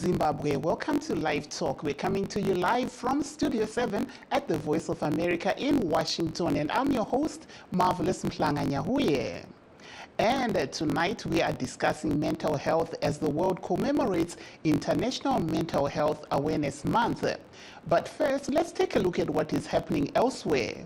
Zimbabwe. Welcome to Live Talk. We're coming to you live from Studio 7 at the Voice of America in Washington. And I'm your host, Marvellous Mhlanga-Nyahuye. And tonight we are discussing mental health as the world commemorates International Mental Health Awareness Month. But first, let's take a look at what is happening elsewhere.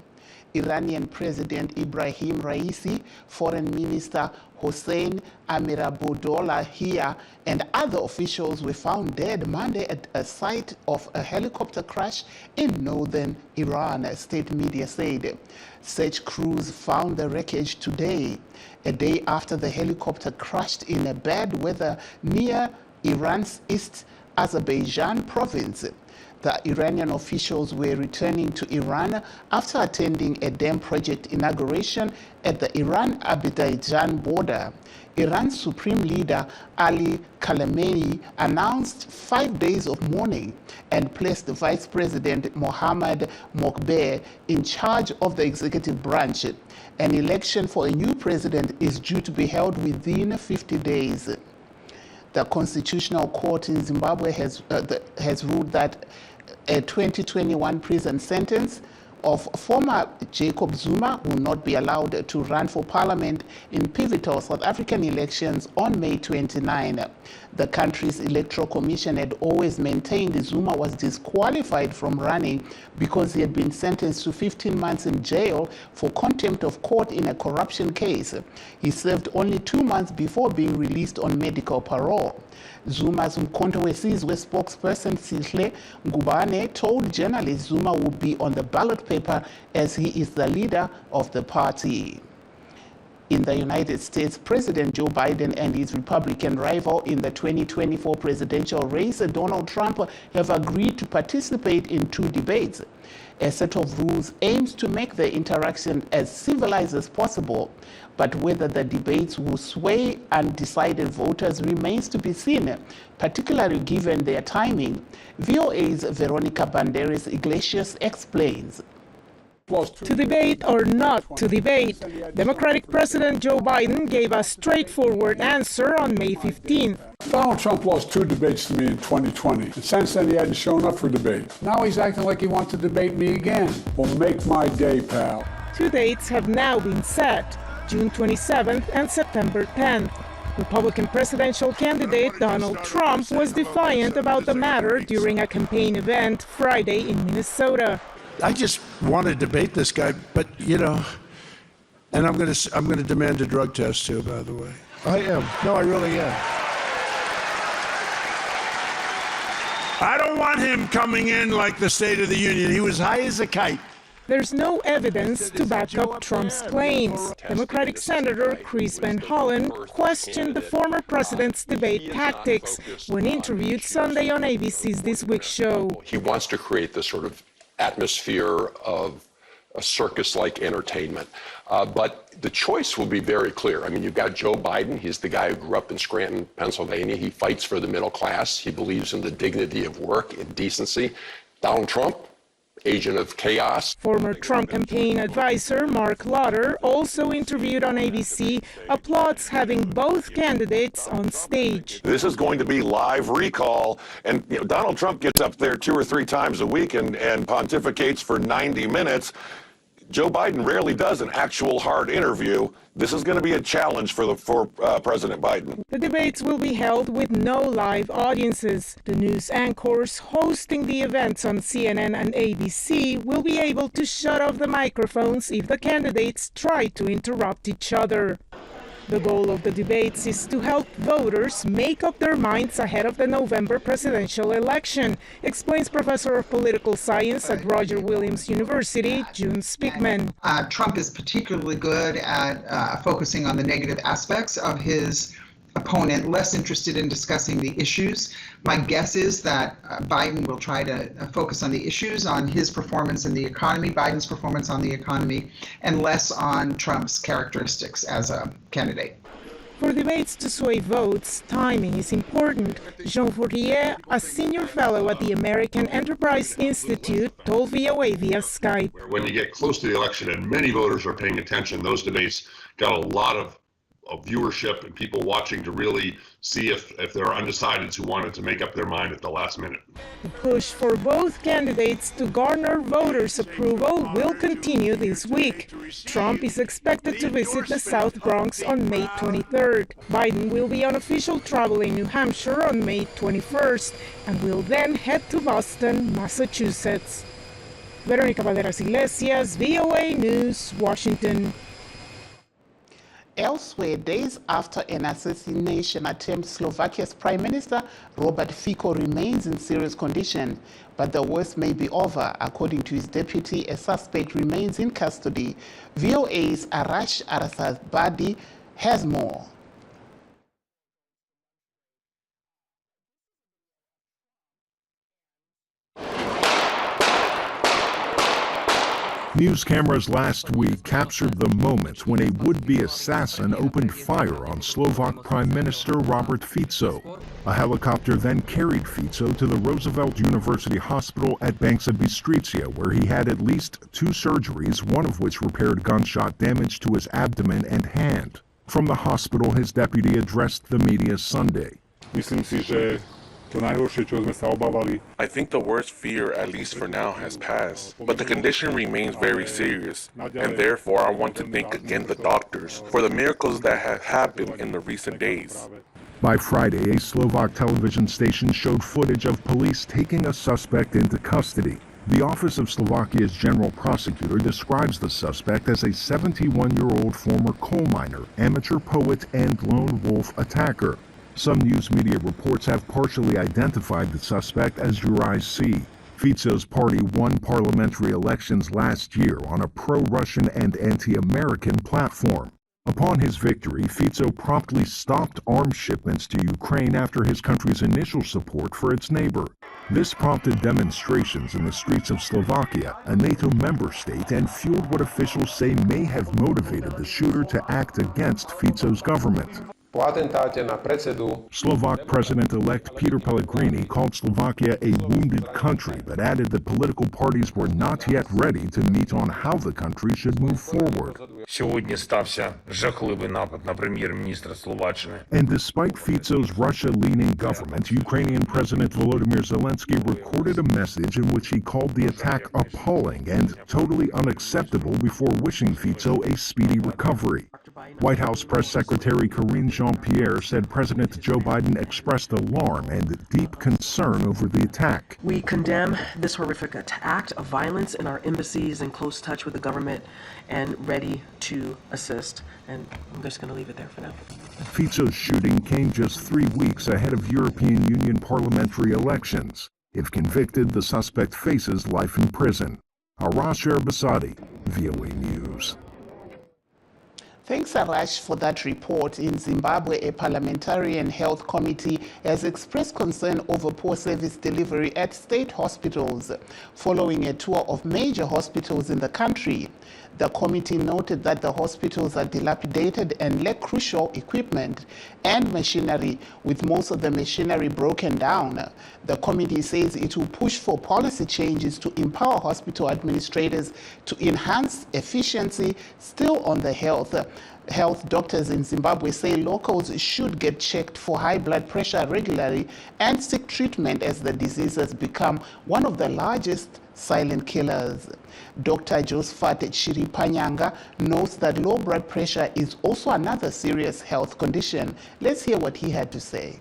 Iranian President Ibrahim Raisi, Foreign Minister Hossein Amirabdollahian, and other officials were found dead Monday at a site of a helicopter crash in northern Iran, state media said. Search crews found the wreckage today, a day after the helicopter crashed in a bad weather near Iran's East Azerbaijan province. The Iranian officials were returning to Iran after attending a dam project inauguration at the Iran-Azerbaijan border. Iran's supreme leader Ali Khamenei announced 5 days of mourning and placed the Vice President Mohammad Mokber in charge of the executive branch. An election for a new president is due to be held within 50 days. The Constitutional Court in Zimbabwe has ruled that a 2021 prison sentence of former Jacob Zuma will not be allowed to run for parliament in pivotal South African elections on May 29. The country's electoral commission had always maintained Zuma was disqualified from running because he had been sentenced to 15 months in jail for contempt of court in a corruption case. He served only 2 months before being released on medical parole. Zuma's Mkhonto weSizwe spokesperson Sihle Ngubane told journalists Zuma would be on the ballot paper as he is the leader of the party. In the United States, President Joe Biden and his Republican rival in the 2024 presidential race, Donald Trump, have agreed to participate in 2 debates. A set of rules aims to make the interaction as civilized as possible, but whether the debates will sway undecided voters remains to be seen, particularly given their timing. VOA's Veronica Banderas Iglesias explains. To debate or not to debate, Democratic President Joe Biden gave a straightforward answer on May 15th. Donald Trump lost 2 debates to me in 2020. And since then, he hadn't shown up for debate. Now he's acting like he wants to debate me again. Well, make my day, pal. 2 dates have now been set, June 27th and September 10th. Republican presidential candidate Donald Trump was defiant about the matter during a campaign event Friday in Minnesota. I just want to debate this guy, but you know, and I'm going to demand a drug test too, by the way. I am. No, I really am. I don't want him coming in like the State of the Union. He was high as a kite. There's no evidence to back up Trump's claims. Democratic Senator Chris Van Hollen questioned the former president's debate tactics when interviewed Sunday on ABC's This Week show. He wants to create this sort of atmosphere of a circus-like entertainment. But the choice will be very clear. I mean, you've got Joe Biden. He's the guy who grew up in Scranton, Pennsylvania. He fights for the middle class. He believes in the dignity of work and decency. Donald Trump, agent of chaos. Former Trump campaign advisor Mark Lauder, also interviewed on ABC, applauds having both candidates on stage. This is going to be live recall, and Donald Trump gets up there 2 or 3 times a week and pontificates for 90 minutes. Joe Biden rarely does an actual hard interview. This is going to be a challenge for President Biden. The debates will be held with no live audiences. The news anchors hosting the events on CNN and ABC will be able to shut off the microphones if the candidates try to interrupt each other. The goal of the debates is to help voters make up their minds ahead of the November presidential election, explains Professor of Political Science at Roger Williams University, June Spickman. Trump is particularly good at focusing on the negative aspects of his opponent, less interested in discussing the issues. My guess is that Biden will try to focus on the issues, on his performance in the economy, Biden's performance on the economy, and less on Trump's characteristics as a candidate. For debates to sway votes, timing is important. Jean Fourier, a senior fellow at the American Enterprise Institute, told VOA via Skype. When you get close to the election and many voters are paying attention, those debates got a lot of viewership and people watching to really see if there are undecideds who wanted to make up their mind at the last minute. The push for both candidates to garner voters' approval will continue this week. Trump is expected to visit the South Bronx on May 23rd. Biden will be on official travel in New Hampshire on May 21st and will then head to Boston, Massachusetts. Veronica Valderas Iglesias, VOA News, Washington. Elsewhere, days after an assassination attempt, Slovakia's Prime Minister Robert Fico remains in serious condition, but the worst may be over. According to his deputy, a suspect remains in custody. VOA's Arash Arasabadi has more. News cameras last week captured the moment when a would-be assassin opened fire on Slovak Prime Minister Robert Fico. A helicopter then carried Fico to the Roosevelt University Hospital at Banca Bystrica, where he had at least 2 surgeries, one of which repaired gunshot damage to his abdomen and hand. From the hospital, his deputy addressed the media Sunday. I think the worst fear, at least for now, has passed, but the condition remains very serious, and therefore I want to thank again the doctors for the miracles that have happened in the recent days. By Friday, a Slovak television station showed footage of police taking a suspect into custody. The Office of Slovakia's General Prosecutor describes the suspect as a 71-year-old former coal miner, amateur poet, and lone wolf attacker. Some news media reports have partially identified the suspect as Juraj C. Fico's party won parliamentary elections last year on a pro-Russian and anti-American platform. Upon his victory, Fico promptly stopped arms shipments to Ukraine after his country's initial support for its neighbor. This prompted demonstrations in the streets of Slovakia, a NATO member state, and fueled what officials say may have motivated the shooter to act against Fico's government. Slovak President-elect Peter Pellegrini called Slovakia a wounded country, but added that political parties were not yet ready to meet on how the country should move forward. And despite Fico's Russia-leaning government, Ukrainian President Volodymyr Zelensky recorded a message in which he called the attack appalling and totally unacceptable before wishing Fico a speedy recovery. White House Press Secretary Karine Jean-Pierre said President Joe Biden expressed alarm and deep concern over the attack. We condemn this horrific act of violence, and our embassy is in close touch with the government and ready to assist. And I'm just going to leave it there for now. Fico's shooting came just 3 weeks ahead of European Union parliamentary elections. If convicted, the suspect faces life in prison. Arash Erbasadi, VOA News. Thanks, Arash, for that report. In Zimbabwe, a parliamentarian health committee has expressed concern over poor service delivery at state hospitals following a tour of major hospitals in the country. The committee noted that the hospitals are dilapidated and lack crucial equipment and machinery, with most of the machinery broken down. The committee says it will push for policy changes to empower hospital administrators to enhance efficiency. Still on the health doctors in Zimbabwe say locals should get checked for high blood pressure regularly and seek treatment as the disease has become one of the largest silent killers. Dr. Josephat Chiripanyanga notes that low blood pressure is also another serious health condition. Let's hear what he had to say.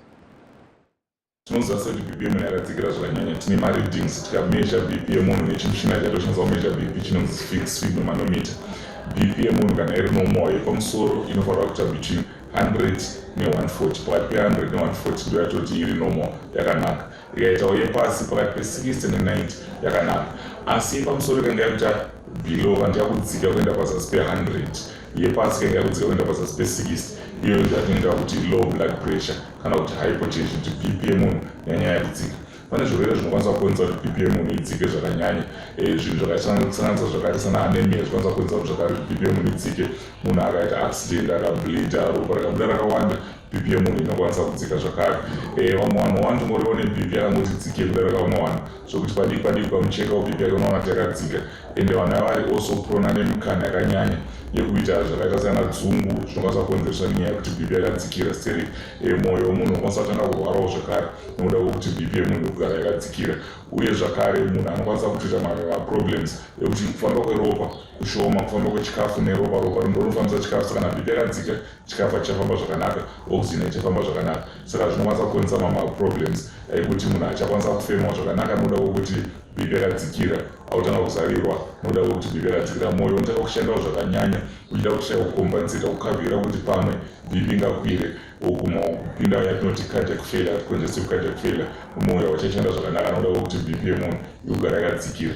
BP yemunhu kana iri normal yepamusoro inofanira kuita between 100 ne140 pakati pe100 ne140 ndo yatoti iri normal yakanaka, ikaitawo yepasi pakati pe60 ne90 yakanaka, asi yepamusoro ikanga yakuita below kana yakudzika kuenda pazasi pe100, yepasi ikanga yakudzika kuenda pazasi pe60, iyo yatinoita kuti low blood pressure kana kuti hypertension, kuti BP yemunhu yanyanya yakudzika. Pane zvirwere zvinokwanisa kukonzera kuti BP yemunhu idzike zvakanyanya, zvinhu zvakasanganisa zvakaita sana anemia zvinokwanisa kukonzera kuti BP yemunhu idzike, munhu akaita accident akableeda ropa rakabuda rakawanda bp yemunhu inokwanisa kudzika zvakare. Vamwe vanhu vandongoriwo nebp yakangoti dzike kudarika vamwe vanhu zvokuti padiki padiki pamucheka webp yake unoona kuti yakadzika, ende vana vari also prona nemikana yakanyanya yekuita zvakaita seana dzungu zvinokwanisa kukonzereswa nenyaya yekuti bp yakadzikira. Seri mwoyo wemunhu unokwanisa kutanga kurwarawo zvakare nokuda kwekuti bp yemunhu kugara yakadzikira, uye zvakare munhu anokwanisa kutoita maproblems ekuti kufamba kweropa kushoma, kufamba kwechikafu neropa, ropa rinofanisa chikafu, kana bp yakadzika chikafu hachifamba zvakanaka, oxygen haichafamba zvakanaka, saka zvinokwanisa kukonzeresa maproblems ekuti munhu achakwanisa kufema zvakanaka nokuda kwekuti bp yakadzikira, autanga kuzarirwa nokuda kwekuti bp yakadzikira. Mwoyo unotanga kushandawo zvakanyanya uchida kushaya kukombenzera kukavhira kuti pamwe bp ingakwire oguma kupinda yatinoti cardiac failure, congestive cardiac failure, mwoyo uchashanda zvakanaka nokuda kwekuti bp yemunhu irikugara yakadzikira.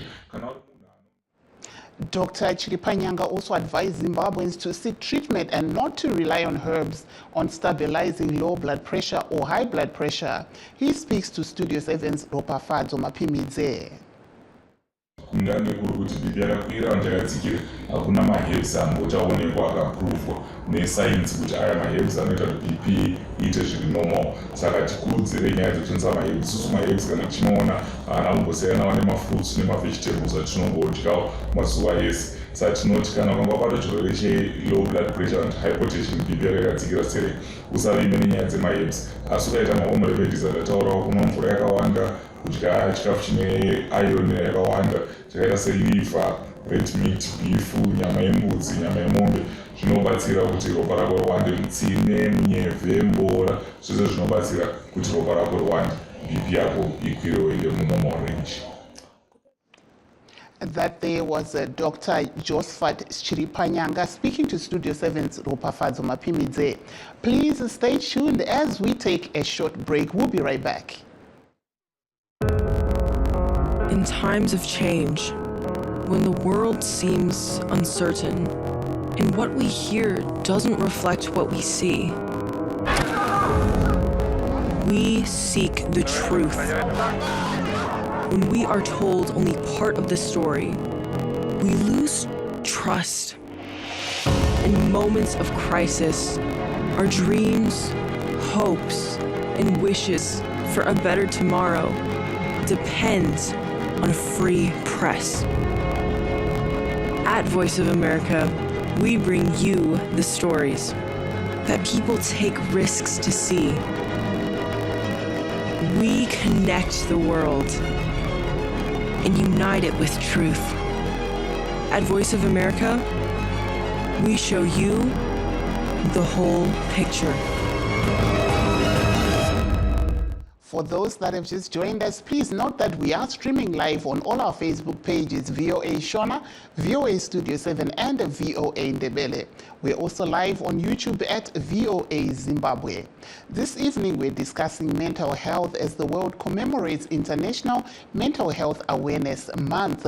Dr. Chiripanyanga also advised Zimbabweans to seek treatment and not to rely on herbs on stabilizing low blood pressure or high blood pressure. He speaks to Studio 7's Farzan. Kungange kuri kuti bp yakakwira vanhu yakadzikira, hakuna maherbs ambochaonekwa akapuruvwa nesainzi kuti aya maherbs anoita kuti bp iite zviri normal. Saka tikurudzirei nyaya dzekushandisa maherbs. Isusu maherbs kana tichinoona haana kumbosiyanawo nemafruits nemavegetables atinongodyawo mazuva ese. Saka tinoti kana kwanga kwato chirwere chelow blood pressure and hypertension, bp yakadzikira, sere usave ine nenyaya dzemaherbs, asi ukaita mahome remedies atataurawo, kumwa mvura yakawanda, kudya chikafu chine iron yakawanda chakaita seliver, red meat, beef, nyama yembudzi, nyama yemombe, zvinobatsira kuti ropa rako riwande, mutsine, munyevhe, mbora, zvose zvinobatsira kuti ropa rako riwande, bp yako ikwirewo inde munormal range. That there was Dr. Josephat Chiripanyanga speaking to Studio 7's Farzan. Please stay tuned as we take a short break. We'll be right back. In times of change, when the world seems uncertain and what we hear doesn't reflect what we see, we seek the truth. When we are told only part of the story, we lose trust. In moments of crisis, our dreams, hopes, and wishes for a better tomorrow depends on a free press. At Voice of America, we bring you the stories that people take risks to see. We connect the world and unite it with truth. At Voice of America, we show you the whole picture. For those that have just joined us, please note that we are streaming live on all our Facebook pages, VOA Shona, VOA Studio 7, and VOA Ndebele. We're also live on YouTube at VOA Zimbabwe. This evening, we're discussing mental health as the world commemorates International Mental Health Awareness Month.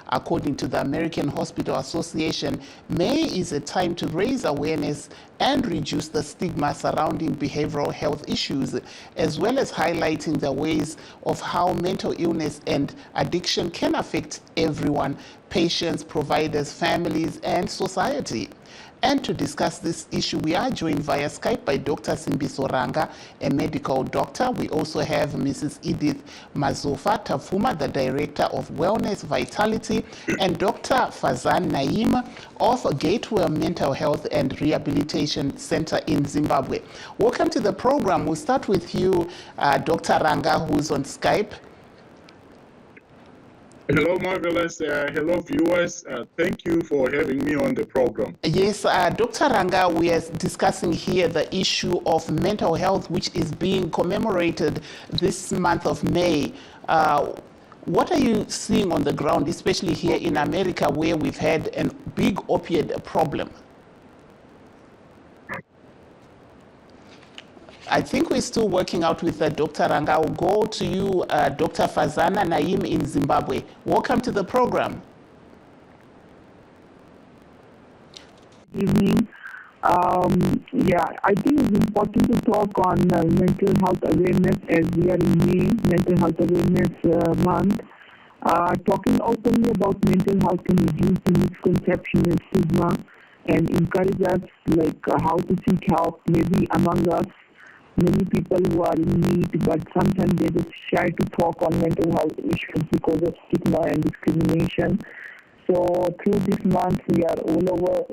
According to the American Hospital Association, May is a time to raise awareness and reduce the stigma surrounding behavioral health issues, as well as highlighting the ways of how mental illness and addiction can affect everyone, patients, providers, families, and society. And to discuss this issue, we are joined via Skype by Dr. Simbiso Ranga, a medical doctor. We also have Mrs. Edith Mazofa-Tapfuma, the Director of Wellness Vitality, and Dr. Farzan Naeem of Gateway Mental Health and Rehabilitation Center in Zimbabwe. Welcome to the program. We'll start with you, Dr. Ranga, who's on Skype. Hello, Marvellous. Hello, viewers. Thank you for having me on the program. Yes, Dr. Ranga, we are discussing here the issue of mental health, which is being commemorated this month of May. What are you seeing on the ground, especially here in America, where we've had a big opioid problem? I think we're still working out with Dr. Ranga. I'll go to you, Dr. Farzan Naeem in Zimbabwe. Welcome to the program. Evening. Yeah, I think it's important to talk on mental health awareness as we are in May, Mental Health Awareness Month. Talking openly about mental health can reduce the misconception and stigma and encourage us like how to seek help. Maybe among us, many people who are in need, but sometimes they're just shy to talk on mental health issues because of stigma and discrimination. So through this month, we are all over,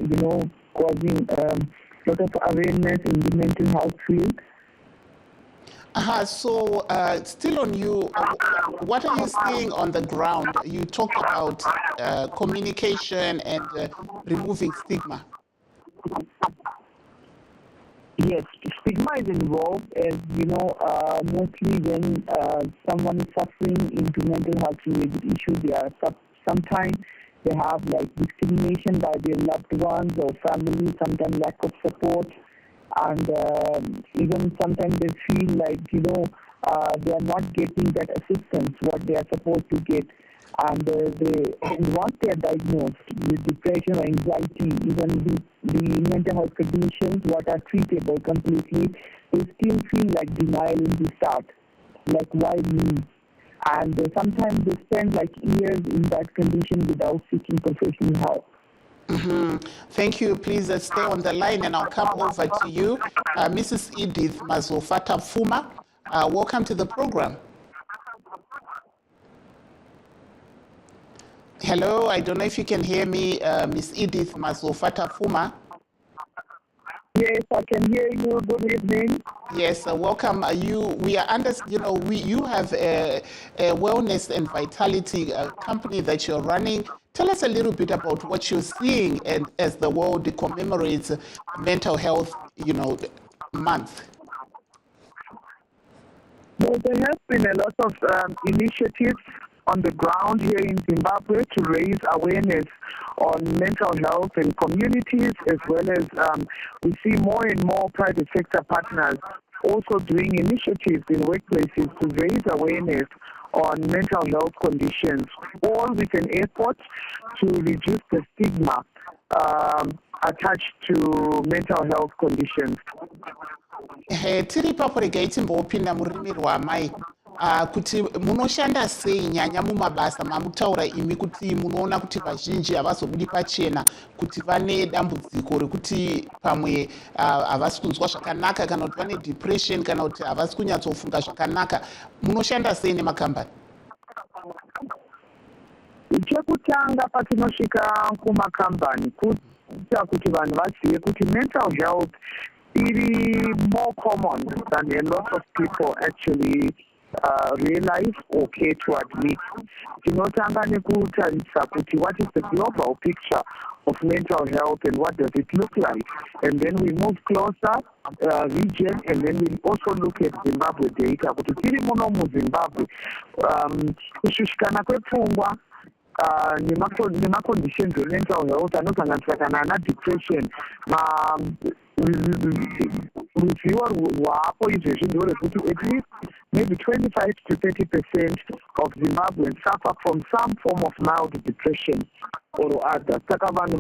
causing a lot of awareness in the mental health field. So still on you, what are you seeing on the ground? You talked about communication and removing stigma. Yes, stigma is involved, as mostly when someone is suffering into mental health related issues, sometimes they have like discrimination by their loved ones or family, sometimes lack of support, and even sometimes they feel like they are not getting that assistance what they are supposed to get. And once they are diagnosed with depression or anxiety, even the mental health conditions, what are treatable completely, they still feel like denial in the start, like why me? And sometimes they spend like years in that condition without seeking professional help. Thank you. Please stay on the line and I'll come over to you. Mrs. Edith Mazofa-Tapfuma, welcome to the program. Hello, I don't know if you can hear me, Miss Edith Mazofa-Tapfuma. Yes, I can hear you. Good evening. Yes, welcome. We are you have a wellness and vitality company that you're running. Tell us a little bit about what you're seeing and as the world commemorates mental health, month. Well, there has been a lot of initiatives on the ground here in Zimbabwe to raise awareness on mental health in communities, as well as we see more and more private sector partners also doing initiatives in workplaces to raise awareness on mental health conditions, all with an effort to reduce the stigma attached to mental health conditions. Tiri pakurega mbopinda murimi rwamai kuti munoshanda sei nyanya mumabasa mamutaura imi kuti munoona kuti vazhinji havazobudi pachena kuti vane dambudziko rekuti pamwe havasi kunzwa zvakanaka kana kuti vane depression kana kuti havasi kunyatsofunga zvakanaka, munoshanda sei nemakambani? Chekutanga patinosvika kumakambani kuita kuti vanhu vazive kuti mental health is more common than a lot of people actually realize or care to admit. Tinotanga nekutarisa kuti what is the global picture of mental health and what does it look like, and then we move closer region, and then we also look at Zimbabwe data kuti tiri muno muZimbabwe kushushikana kwepfungwa nema-conditions mental health anosanganisira kana ana depression ruzivo rwapo izvezvi ndorekuti at least maybe 25 to 30% of Zimbabweans suffer from some form of mild depression or other. Saka vanhu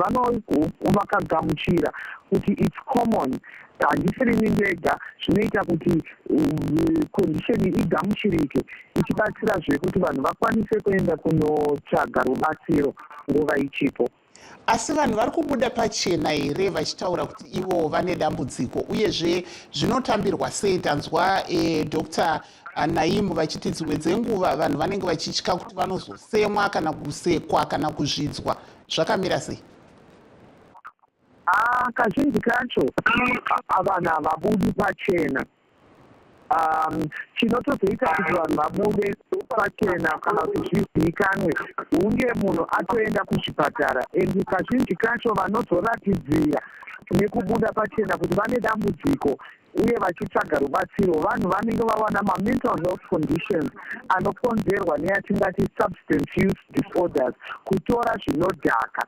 vakagamuchira kuti it's common, handisiri ndega, zvinoita kuti condition igamuchirike, ichibatsirazve kuti vanhu vakwanise kuenda kunotsvaga rubatsiro nguva ichipo. Asi vanhu vari kubuda pachena here vachitaura kuti ivo vane dambudziko, uyezve zvinotambirwa sei? Tanzwa Dr. Naeem vachiti dzimwe dzenguva vanhu vanenge vachitya kuti vanozosemwa kana kusekwa kana kuzvidzwa. Zvakamira sei? Kazhinji kacho vanhu havabudi pachena. Chinotozoita kuti vanhu vabude pachena kana kuti zvizivikanwe hunge munhu atoenda kuchipatara, endi kazhinji kacho vanozoratidzira nekubuda pachena kuti vane dambudziko uye vachitsvaga rubatsiro vanhu vanenge vawana ma-mental health conditions anokonzerwa neyatingati substance use disorders, kutora zvinodhaka.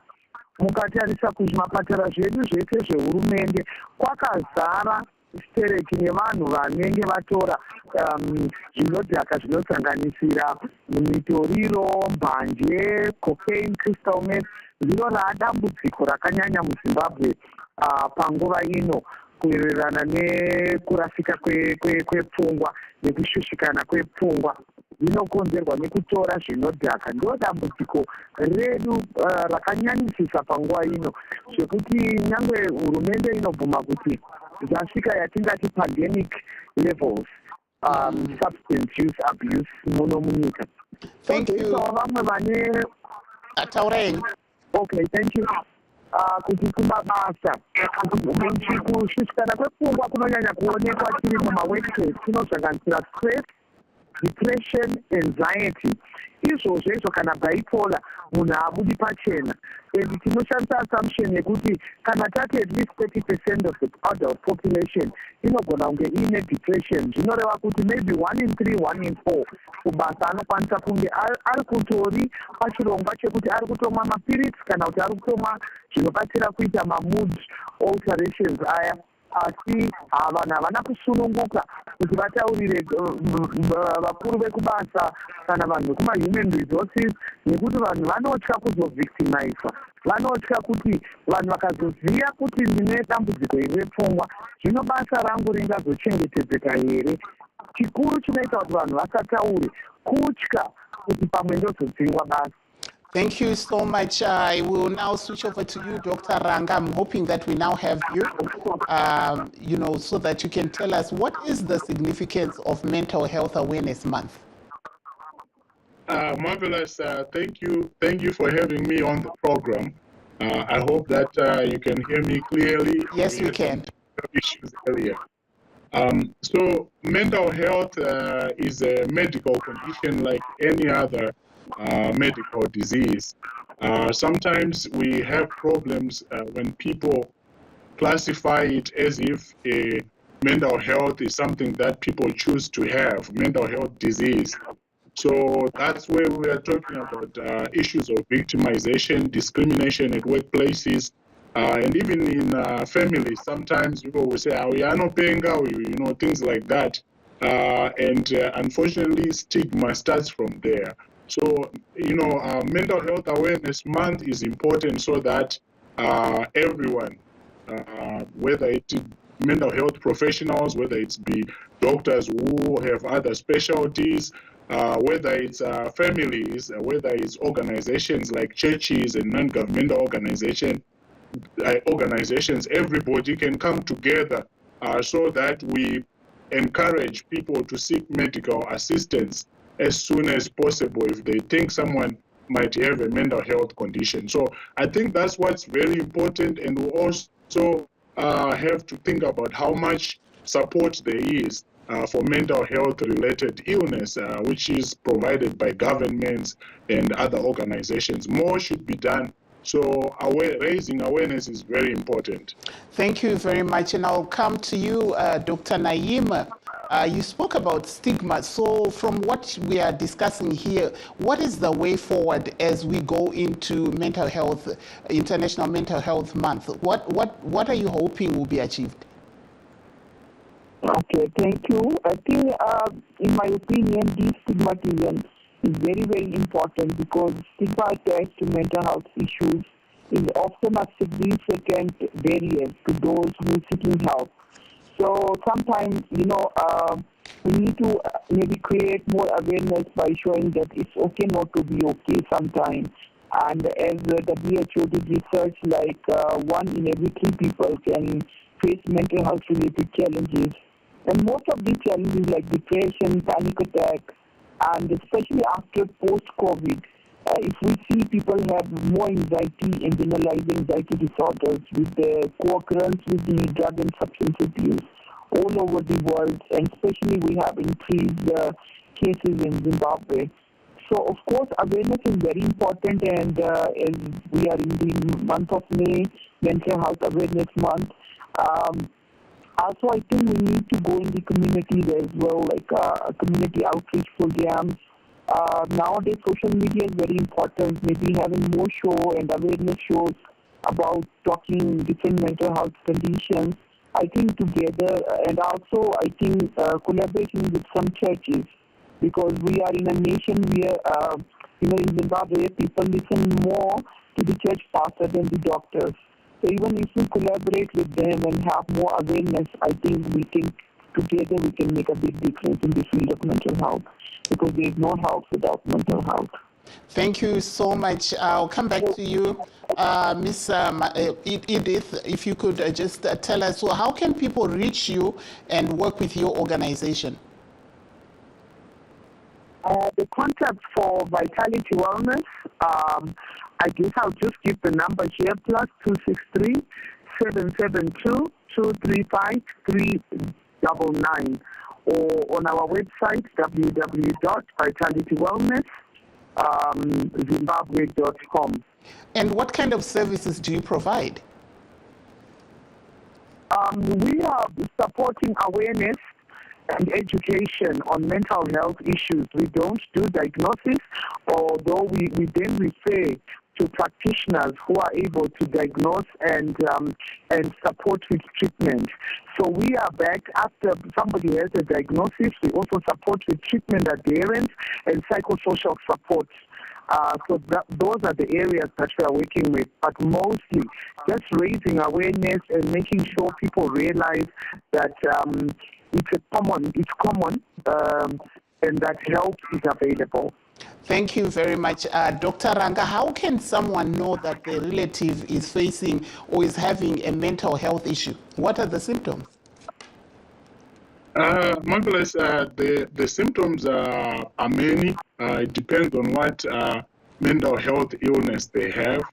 Mukatarisa kuzvimapatara zvedu zvese zvehurumende kwakazara stereki nevanhu vanenge vatora zvinodhaka zvinosanganisira mitoriro, mbanje, cocaine, crystal meth. Ndiro raadambudziko rakanyanya muZimbabwe panguva ino, kuwirirana nekurasika kwepfungwa nekushushikana kwepfungwa. zvinokonzerwa nekutora zvinodhaka. Ndo dambudziko redu rakanyanyisisa panguva ino, zvekuti nyangwe hurumende inobvuma kuti zvasvika yatingati pandemic levels, substance use abuse muno munyika. Thank you. Vamwe vane okay, thank you. Kuti kumabasa kushushikana kwepfungwa kunonyanya kuonekwa tiri mumaworkplace kunosanganisira stress, depression, anxiety. Izvozvo kana bipolar munhu haabudi pachena. And tinoshandisa assumption yekuti kana tati at least 30% of the adult population inogona kunge ine depression, zvinoreva kuti maybe 1 in 3, 1 in 4 kubasa anokwanisa kunge ari kutori pachirongwa chekuti ari kutomwa mapirits kana kuti ari kutomwa zvinobatsira kuita mamood alterations aya. Asi vanhu havana kusununguka kuti vataurire vakuru vekubasa kana vanhu vekuma-human resources, nekuti vanhu vanotya kuzovictimizwa. Vanotya kuti vanhu vakazoziva kuti ndine dambudziko iri repfungwa, zvino basa rangu ringazochengetedzeka here. Chikuru chinoita kuti vanhu vasataure kutya kuti pamwe ndozodzingwa basa. Thank you so much. I will now switch over to you, Dr. Ranga. I'm hoping that we now have you, so that you can tell us what is the significance of Mental Health Awareness Month. Marvellous. Thank you. Thank you for having me on the program. I hope that you can hear me clearly. Yes, we can. Issues earlier. So mental health is a medical condition like any other medical disease. Sometimes we have problems when people classify it as if mental health is something that people choose to have, mental health disease. So that's where we are talking about issues of victimization, discrimination at workplaces, and even in families. Sometimes people will say, we are not paying, things like that. And unfortunately, stigma starts from there. So, Mental Health Awareness Month is important so that everyone, whether it's mental health professionals, whether it's be doctors who have other specialties, whether it's families, whether it's organizations like churches and non-governmental organizations, everybody can come together so that we encourage people to seek medical assistance as soon as possible if they think someone might have a mental health condition. So I think that's what's very important, and we also have to think about how much support there is for mental health related illness, which is provided by governments and other organizations. More should be done. So raising awareness is very important. Thank you very much. And I'll come to you, Dr. Naeem. You spoke about stigma. So from what we are discussing here, what is the way forward as we go into mental health, International Mental Health Month? What are you hoping will be achieved? Okay, thank you. I think, in my opinion, destigmatization is very, very important because stigma attached to mental health issues is often a significant barrier to those who are seeking help. So sometimes, we need to maybe create more awareness by showing that it's okay not to be okay sometimes. And as the WHO did research, like 1 in every 3 people can face mental health related challenges. And most of these challenges like depression, panic attack, and especially after post-COVID, if we see people have more anxiety and generalized anxiety disorders with the co-occurrence with the drug and substance abuse all over the world, and especially we have increased cases in Zimbabwe. So, of course, awareness is very important, and as we are in the month of May, Mental Health Awareness Month, also I think we need to go in the communities as well, like community outreach programs. Nowadays, social media is very important, maybe having more show and awareness shows about talking different mental health conditions. I think together, and also I think collaboration with some churches, because we are in a nation where, in Zimbabwe, people listen more to the church pastor than the doctors. So even if we collaborate with them and have more awareness, I think we can together we can make a big difference in the field of mental health, because there is no health without mental health. Thank you so much. I'll come back to you, Miss Edith, if you could just tell us, so how can people reach you and work with your organization? The contact for Vitality Wellness, I guess I'll just give the number here, +263 772 235 399, or on our website, www.vitalitywellness.zimbabwe.com. And what kind of services do you provide? We are supporting awareness and education on mental health issues. We don't do diagnosis, although we then refer to practitioners who are able to diagnose and support with treatment. So we are back after somebody has a diagnosis. We also support with treatment adherence and psychosocial support. So those are the areas that we are working with, but mostly just raising awareness and making sure people realize that it's common, and that help is available. Thank you very much. Dr. Ranga, how can someone know that their relative is facing or is having a mental health issue? What are the symptoms? Marvellous, the symptoms are many. It depends on what mental health illness they have.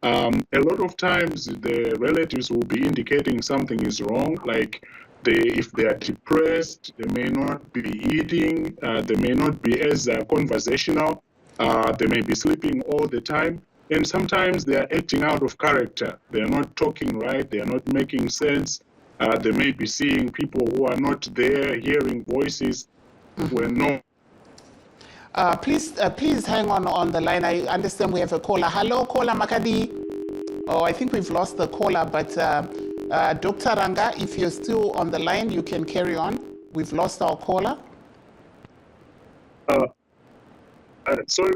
A lot of times the relatives will be indicating something is wrong, like if they are depressed, they may not be eating, they may not be as conversational, they may be sleeping all the time, and sometimes they are acting out of character. They are not talking right, they are not making sense. They may be seeing people who are not there, hearing voices when no. Please hang on the line. I understand we have a caller. Hello, caller Makadi. Oh, I think we've lost the caller, but Dr. Ranga, if you're still on the line, you can carry on. We've lost our caller. Sorry,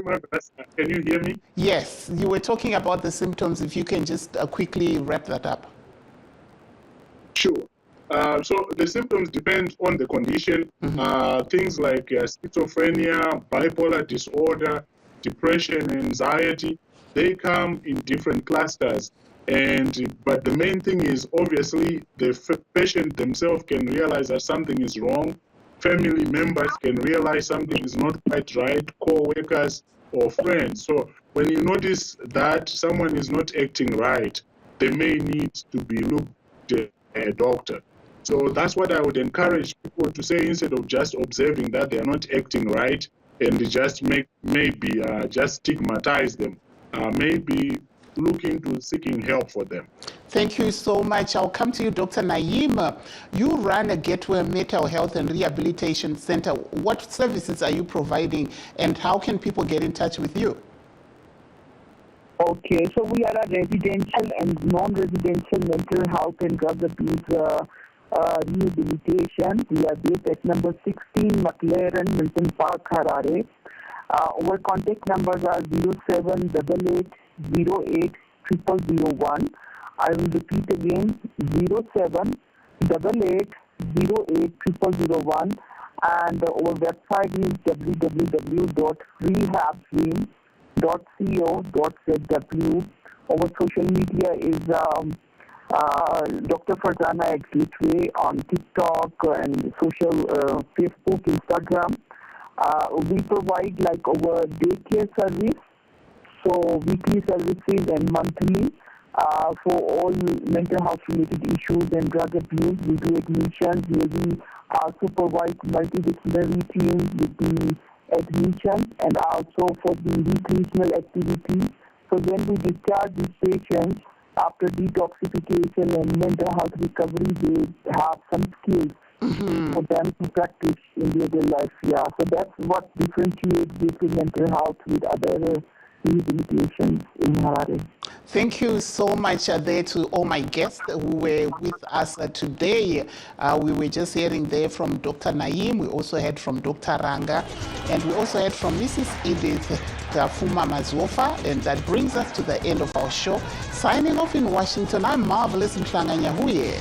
can you hear me? Yes, you were talking about the symptoms. If you can just quickly wrap that up. Sure. So the symptoms depend on the condition. Things like schizophrenia, bipolar disorder, depression, anxiety, they come in different clusters. But the main thing is, obviously, the patient themselves can realize that something is wrong. Family members can realize something is not quite right, co-workers or friends. So when you notice that someone is not acting right, they may need to be looked at a doctor. So that's what I would encourage people to say, instead of just observing that they are not acting right and just just stigmatize them, maybe look into seeking help for them. Thank you so much. I'll come to you, Dr. Naeem. You run a Gateway Mental Health and Rehabilitation Center. What services are you providing, and how can people get in touch with you? Okay, so we are a residential and non-residential mental health and drug abuse rehabilitation. We are based at number 16 McLaren, Milton Park, Harare. Our contact numbers are 0788 08 0001. I will repeat again, 0788 08 0001. And our website is www.rehabzim.co.zw. Our social media is Dr. Farzan at Gateway on TikTok and social Facebook, Instagram. We provide like our daycare service, so weekly services and monthly for all mental health related issues and drug abuse. We do admissions where we also provide multidisciplinary teams with the admission and also for the recreational activities. So when we discharge these patients after detoxification and mental health recovery, they have some skills for them to practice in their daily life. Yeah, so that's what differentiates Gateway Mental Health with other rehabilitations in Harare. Thank you so much there to all my guests who were with us today. We were just hearing there from Dr. Naeem. We also heard from Dr. Ranga, and we also heard from Mrs. Edith Tapfuma Mazofa, and that brings us to the end of our show. Signing off in Washington, I'm Marvellous Mhlanga-Nyahuye.